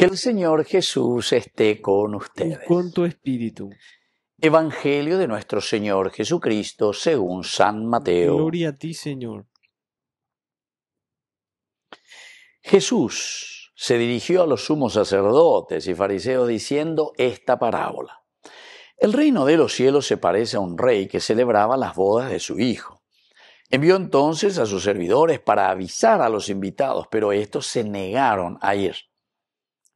Que el Señor Jesús esté con y ustedes. con tu espíritu. Evangelio de nuestro Señor Jesucristo según San Mateo. Gloria a ti, Señor. Jesús se dirigió a los sumos sacerdotes y fariseos diciendo esta parábola. El reino de los cielos se parece a un rey que celebraba las bodas de su hijo. Envió entonces a sus servidores para avisar a los invitados, pero estos se negaron a ir.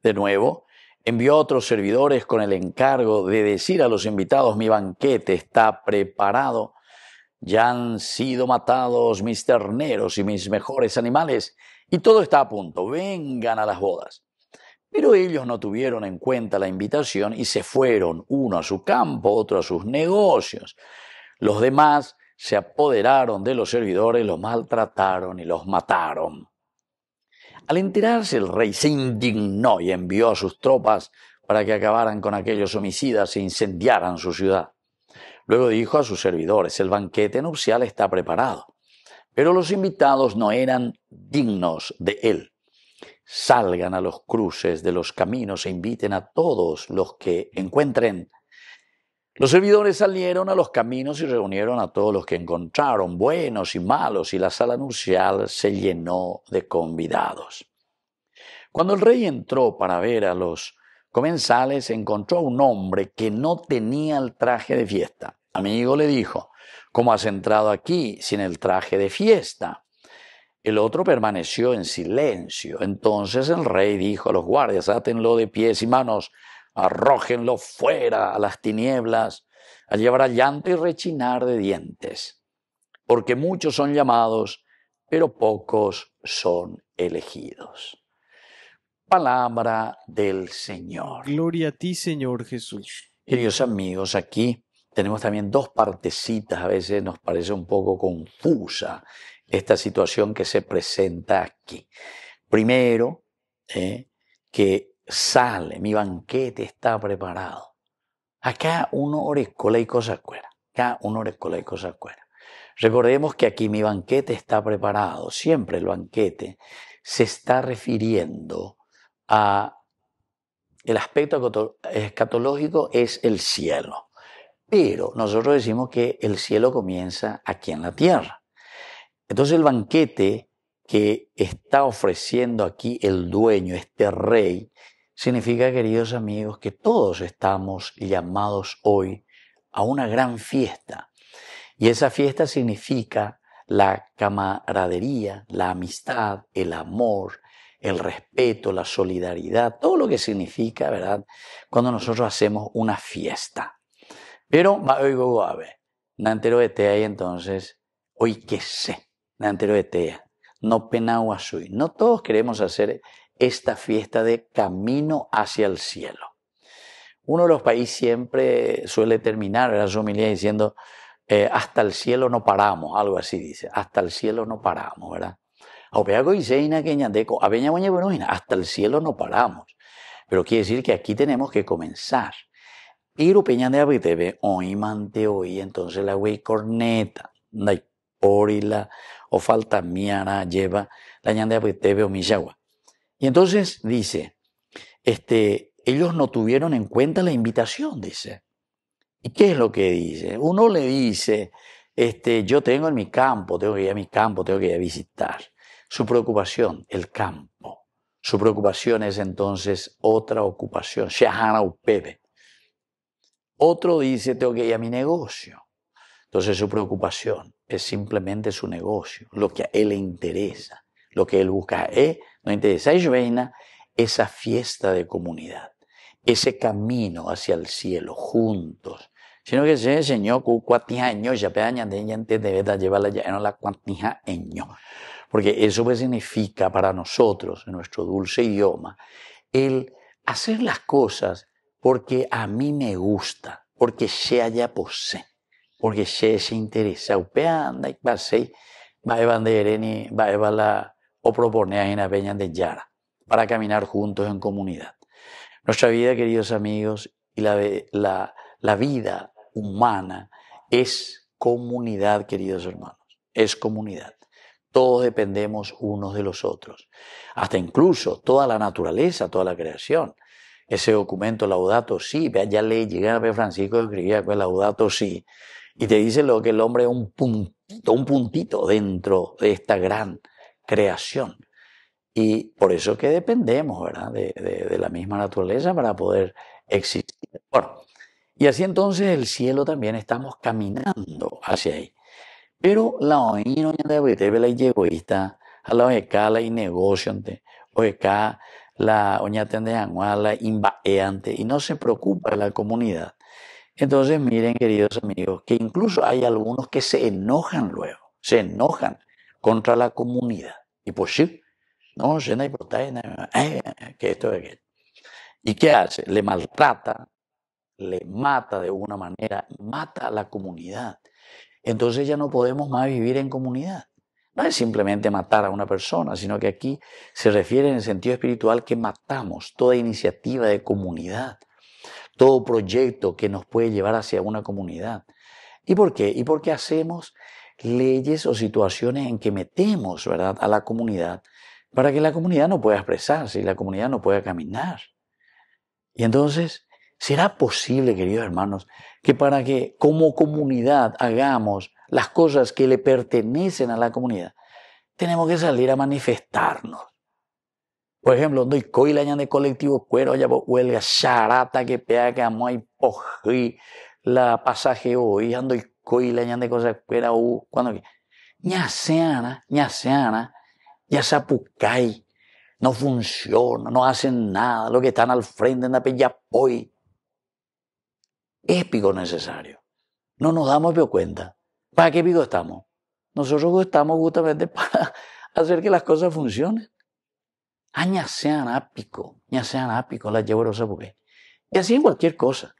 De nuevo, envió a otros servidores con el encargo de decir a los invitados: mi banquete está preparado, ya han sido matados mis terneros y mis mejores animales, y todo está a punto, vengan a las bodas. Pero ellos no tuvieron en cuenta la invitación y se fueron, uno a su campo, otro a sus negocios. Los demás se apoderaron de los servidores, los maltrataron y los mataron. Al enterarse, el rey se indignó y envió a sus tropas para que acabaran con aquellos homicidas e incendiaran su ciudad. Luego dijo a sus servidores: el banquete nupcial está preparado, pero los invitados no eran dignos de él. Salgan a los cruces de los caminos e inviten a todos los que encuentren. Los servidores salieron a los caminos y reunieron a todos los que encontraron, buenos y malos, y la sala nupcial se llenó de convidados. Cuando el rey entró para ver a los comensales, encontró a un hombre que no tenía el traje de fiesta. Amigo, le dijo: ¿cómo has entrado aquí sin el traje de fiesta? El otro permaneció en silencio. Entonces el rey dijo a los guardias: átenlo de pies y manos, arrójenlo fuera a las tinieblas, allí habrá llanto y rechinar de dientes, porque muchos son llamados, pero pocos son elegidos. Palabra del Señor. Gloria a ti, Señor Jesús. Queridos amigos, aquí tenemos también dos partecitas. A veces nos parece un poco confusa esta situación que se presenta aquí. Primero, que sale, mi banquete está preparado. Acá uno orescola y cosa fuera. Acá uno orescola y cosa fuera. Recordemos que aquí mi banquete está preparado. Siempre el banquete se está refiriendo a el aspecto escatológico, es el cielo. Pero nosotros decimos que el cielo comienza aquí en la tierra. Entonces el banquete que está ofreciendo aquí el dueño, este rey, significa, queridos amigos, que todos estamos llamados hoy a una gran fiesta. Y esa fiesta significa la camaradería, la amistad, el amor, el respeto, la solidaridad, todo lo que significa, ¿verdad?, cuando nosotros hacemos una fiesta. Pero, oigo, a ver, Nantero de Tea, y entonces, hoy que sé, Nantero de Tea, no penahuasui. No todos queremos hacer esta fiesta de camino hacia el cielo. Uno de los países siempre suele terminar, ¿verdad?, su homilía diciendo: hasta el cielo no paramos, algo así dice, hasta el cielo no paramos, ¿verdad? Hasta el cielo no paramos. Pero quiere decir que aquí tenemos que comenzar. Pero peña de abitebe, hoy mante hoy, entonces la güey corneta, la porila, o falta miara, lleva la ñande abitebe o miyagua. Y entonces dice, ellos no tuvieron en cuenta la invitación, dice. ¿Y qué es lo que dice? Uno le dice, yo tengo en mi campo, tengo que ir a mi campo, tengo que ir a visitar. Su preocupación, el campo. Su preocupación es entonces otra ocupación. Shahana upebe. Otro dice, tengo que ir a mi negocio. Entonces su preocupación es simplemente su negocio, lo que a él le interesa, lo que él busca. No interesa. Ellos ven esa fiesta de comunidad, ese camino hacia el cielo juntos. Sino que se enseñó que cuatija ya pedaña de ella antes de verdad llevarla ya no la cuatija eño. Porque eso pues significa para nosotros, en nuestro dulce idioma, el hacer las cosas porque a mí me gusta, porque se haya posee, porque se interesa. Upea anda y pasei, va a bandereni, va a la o propone a una peña de Yara para caminar juntos en comunidad. Nuestra vida, queridos amigos, y la vida humana es comunidad, queridos hermanos, es comunidad. Todos dependemos unos de los otros. Hasta incluso toda la naturaleza, toda la creación. Ese documento Laudato Si, ya le llega a Francisco escribía con Laudato Si, y te dice lo que el hombre es un puntito dentro de esta gran creación. Y por eso que dependemos, ¿verdad? De la misma naturaleza para poder existir. Bueno, y así entonces el cielo también estamos caminando hacia ahí. Pero la oíno de la egoísta, a la oeca la negocio ante, oeca la oñate de la invaeante, y no se preocupa de la comunidad. Entonces miren, queridos amigos, que incluso hay algunos que se enojan luego, se enojan contra la comunidad. Y pues sí, no, se no hay que esto es aquello. ¿Y qué hace? Le maltrata, le mata de una manera, mata a la comunidad. Entonces ya no podemos más vivir en comunidad. No es simplemente matar a una persona, sino que aquí se refiere en el sentido espiritual que matamos toda iniciativa de comunidad, todo proyecto que nos puede llevar hacia una comunidad. ¿Y por qué? Y porque hacemos leyes o situaciones en que metemos, ¿verdad?, a la comunidad para que la comunidad no pueda expresarse y la comunidad no pueda caminar. Y entonces, ¿será posible, queridos hermanos, que para que como comunidad hagamos las cosas que le pertenecen a la comunidad, tenemos que salir a manifestarnos? Por ejemplo, doy coila de colectivo cuero, ya huelga charata que pega que amo y pojí la pasaje hoy, ando y coila de cosas cuera cuando ñaseana, ya sapucay, no funciona, no hacen nada, lo que están al frente en la peyapoy. Es pico necesario. No nos damos cuenta. ¿Para qué pico estamos? Nosotros estamos justamente para hacer que las cosas funcionen. Ñasean ápico, la llevo sapucay. Y así en cualquier cosa.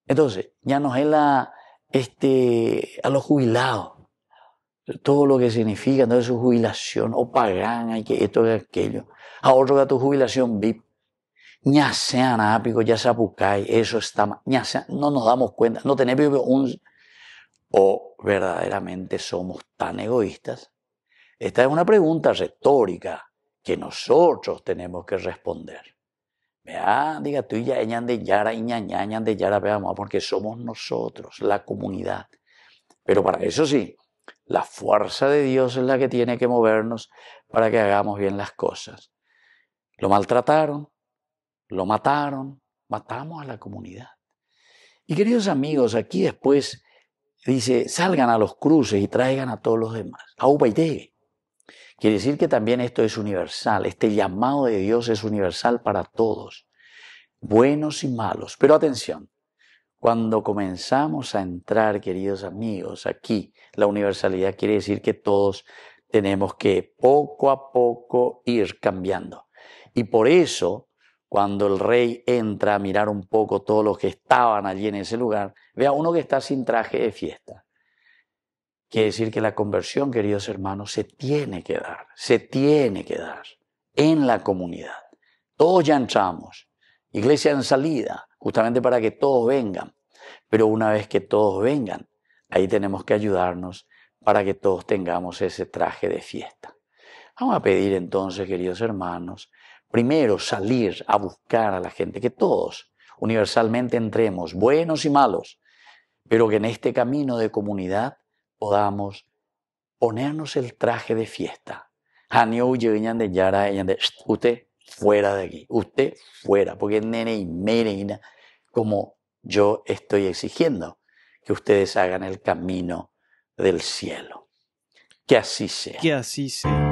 Entonces, ya nos es a los jubilados. Todo lo que significa entonces su jubilación, o pagan, hay que esto y aquello. A otro que tu jubilación VIP. Ya sean ápicos, ya sapucay, eso está mal. No nos damos cuenta, no tenemos o verdaderamente somos tan egoístas. Esta es una pregunta retórica que nosotros tenemos que responder. Vea, diga tú ya de yara y ñañañan de yara, veamos, porque somos nosotros, la comunidad. Pero para eso sí, la fuerza de Dios es la que tiene que movernos para que hagamos bien las cosas. Lo maltrataron, lo mataron, matamos a la comunidad. Y queridos amigos, aquí después dice, salgan a los cruces y traigan a todos los demás. Aupaitege. Quiere decir que también esto es universal, este llamado de Dios es universal para todos, buenos y malos. Pero atención, cuando comenzamos a entrar, queridos amigos, aquí, la universalidad quiere decir que todos tenemos que poco a poco ir cambiando. Y por eso, cuando el rey entra a mirar un poco todos los que estaban allí en ese lugar, ve a uno que está sin traje de fiesta. Quiere decir que la conversión, queridos hermanos, se tiene que dar en la comunidad. Todos ya entramos, iglesia en salida, justamente para que todos vengan. Pero una vez que todos vengan, ahí tenemos que ayudarnos para que todos tengamos ese traje de fiesta. Vamos a pedir entonces, queridos hermanos, primero salir a buscar a la gente, que todos universalmente entremos, buenos y malos, pero que en este camino de comunidad podamos ponernos el traje de fiesta. Usted fuera de aquí, usted fuera, porque nene y mere, como yo estoy exigiendo que ustedes hagan el camino del cielo. Que así sea. Que así sea.